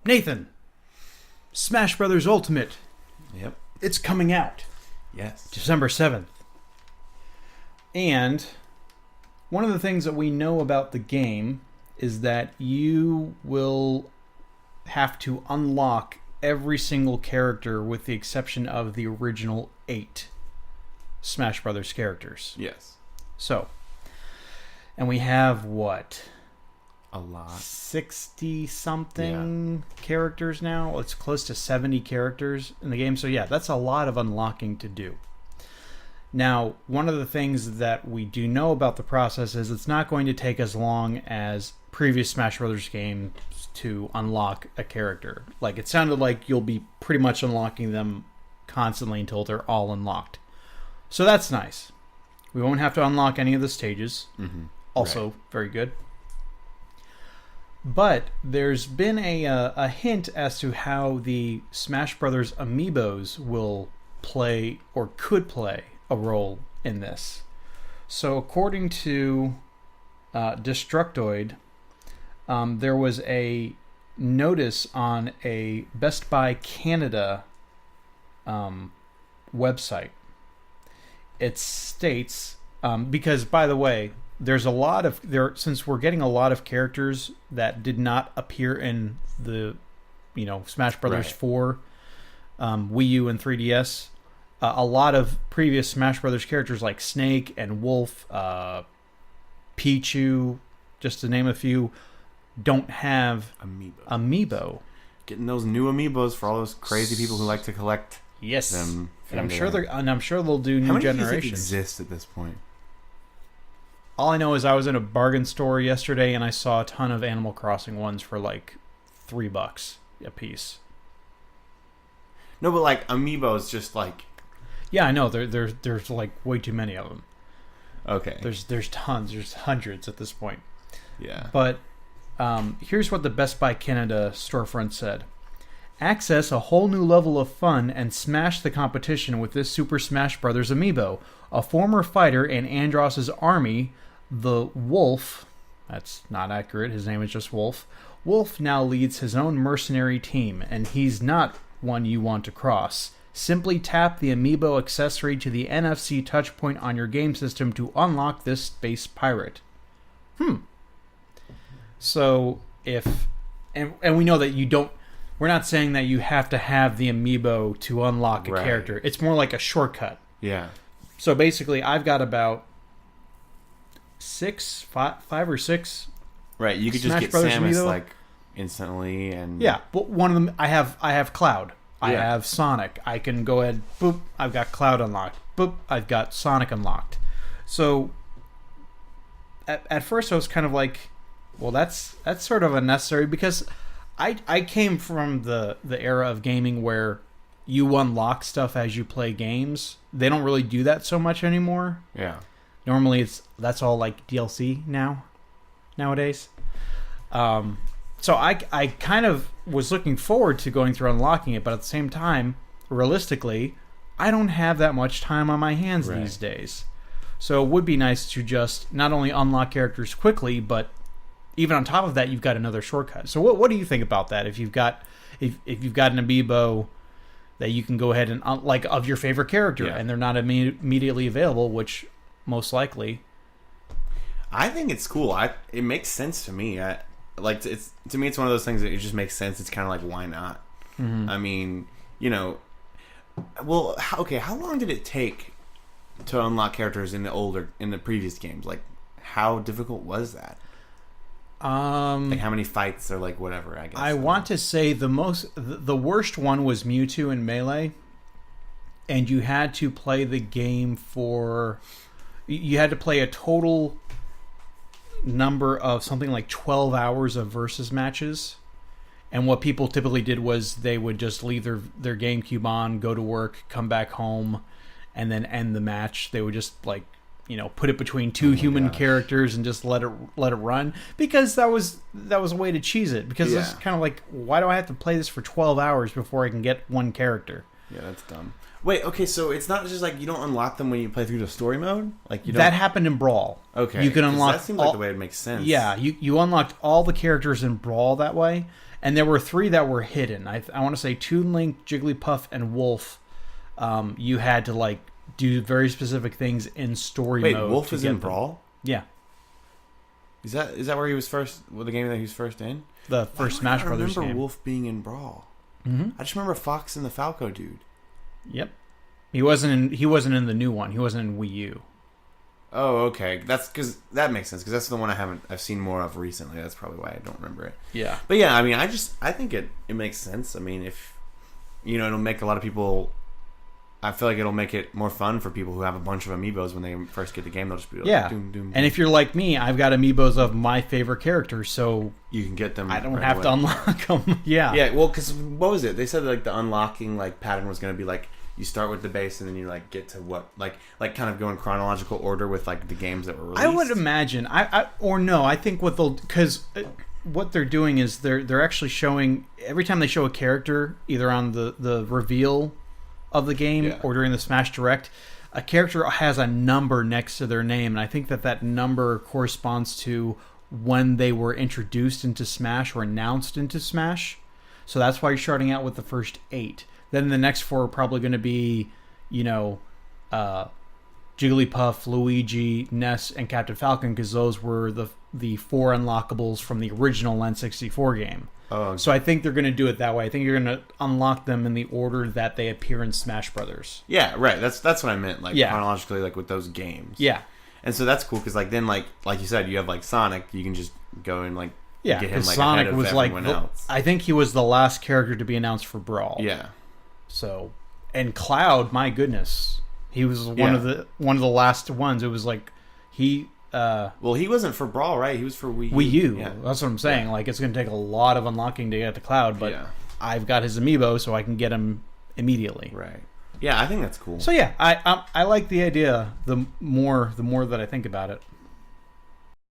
Nathan, Smash Brothers Ultimate. Yep. It's coming out. Yes. December 7th. And one of the things that we know about the game is that you will have to unlock every single character with the exception of the original 8 Smash Brothers characters. Yes. So, and we have what? A lot. 60-something characters now. It's close to 70 characters in the game. So yeah, that's a lot of unlocking to do. Now, one of the things that we do know about the process is it's not going to take as long as previous Smash Brothers games to unlock a character. Like, it sounded like you'll be pretty much unlocking them constantly until they're all unlocked. So that's nice. We won't have to unlock any of the stages. Mm-hmm. Also, very good. But there's been a hint as to how the Smash Brothers Amiibos will play or could play a role in this. So according to Destructoid, there was a notice on a Best Buy Canada website. It states, because by the way, there's a lot of since we're getting a lot of characters that did not appear in the Smash Brothers 4 Wii U and 3DS. A lot of previous Smash Brothers characters like Snake and Wolf, Pichu, just to name a few, don't have Amiibo. Getting those new Amiibos for all those crazy people who like to collect them. And I'm sure they'll do new generations. How many exist at this point? All I know is I was in a bargain store yesterday and I saw a ton of Animal Crossing ones for like $3 a piece. No, but like Amiibos, just like. Yeah, I know. There's like way too many of them. Okay. There's tons. There's hundreds at this point. Yeah. But here's what the Best Buy Canada storefront said. Access a whole new level of fun and smash the competition with this Super Smash Bros. Amiibo. A former fighter in Andross's army, the Wolf, that's not accurate, his name is just Wolf. Wolf now leads his own mercenary team, and he's not one you want to cross. Simply tap the Amiibo accessory to the NFC touchpoint on your game system to unlock this space pirate. So, and we know that you don't, we're not saying that you have to have the Amiibo to unlock a character. It's more like a shortcut. Yeah. So basically, I've got about 5 or 6. Right, you could Smash just get Brothers Samus Amiibo. like instantly, and Yeah, but one of them I have Cloud. I have Sonic. I can go ahead. Boop. I've got Cloud unlocked. Boop. I've got Sonic unlocked. So at first I was kind of like, well, that's sort of unnecessary because I came from the era of gaming where you unlock stuff as you play games. They don't really do that so much anymore. Yeah. Normally that's all like DLC nowadays. So I kind of was looking forward to going through unlocking it, but at the same time, realistically, I don't have that much time on my hands these days. So it would be nice to just not only unlock characters quickly, but even on top of that, you've got another shortcut. So what do you think about that? If you've got an Amiibo that you can go ahead and like of your favorite character, and they're not immediately available, which most likely. I think it's cool. It makes sense to me. To me, it's one of those things that it just makes sense. It's kind of like, why not? Mm-hmm. I mean, well, how long did it take to unlock characters in the previous games? Like, how difficult was that? Like how many fights or like whatever? I guess I want to say the worst one was Mewtwo in Melee, and you had to play the game for. You had to play a total number of something like 12 hours of versus matches. And what people typically did was they would just leave their GameCube on, go to work, come back home, and then end the match. They would just put it between two human characters and just let it run, because that was a way to cheese it, because it's kind of like, why do I have to play this for 12 hours before I can get one character? Yeah, that's dumb. Wait, okay, so it's not just like you don't unlock them when you play through the story mode? Like you don't... That happened in Brawl. Okay. You can unlock... That seems like the way it makes sense. Yeah, you unlocked all the characters in Brawl that way, And there were 3 that were hidden. I want to say Toon Link, Jigglypuff, and Wolf. You had to like do very specific things in story mode. Wait, Wolf is in Brawl? Yeah. Is that where he was first? Well, the game that he was first in? The first Smash Brothers game. I remember Wolf being in Brawl. Mm-hmm. I just remember Fox and the Falco dude. Yep. He wasn't in the new one. He wasn't in Wii U. Oh, okay. That's because that makes sense because that's the one I've seen more of recently. That's probably why I don't remember it. Yeah. But yeah, I mean, I think it makes sense. I mean, if it'll make a lot of people. I feel like it'll make it more fun for people who have a bunch of amiibos when they first get the game. They'll just be like, yeah. Doom, doom, and if you're like me, I've got amiibos of my favorite characters, so you can get them. I don't have to unlock them. Yeah. Yeah. Well, because what was it? They said like the unlocking like pattern was going to be like you start with the base and then you like get to what like kind of go in chronological order with like the games that were released. I would imagine. I think what they'll because. What they're doing is they're actually showing every time they show a character either on the reveal of the game or during the Smash Direct, a character has a number next to their name, and I think that number corresponds to when they were introduced into Smash or announced into Smash. So that's why you're starting out with the first 8. Then the next 4 are probably going to be, Jigglypuff, Luigi, Ness, and Captain Falcon, because those were the 4 unlockables from the original N64 game. Oh, okay. So I think they're going to do it that way. I think you're going to unlock them in the order that they appear in Smash Brothers. Yeah, right. That's what I meant. Like chronologically, like with those games. Yeah. And so that's cool because like then like you said, you have like Sonic. You can just go and like get him like Sonic ahead of was everyone else. I think he was the last character to be announced for Brawl. Yeah. So, and Cloud, my goodness, he was one of the last ones. It was like he. Well, he wasn't for Brawl, right? He was for Wii U. Wii U. Yeah. That's what I'm saying. Yeah. Like, it's going to take a lot of unlocking to get to Cloud, but I've got his amiibo, so I can get him immediately. Right. Yeah, I think that's cool. So yeah, I like the idea. The more that I think about it.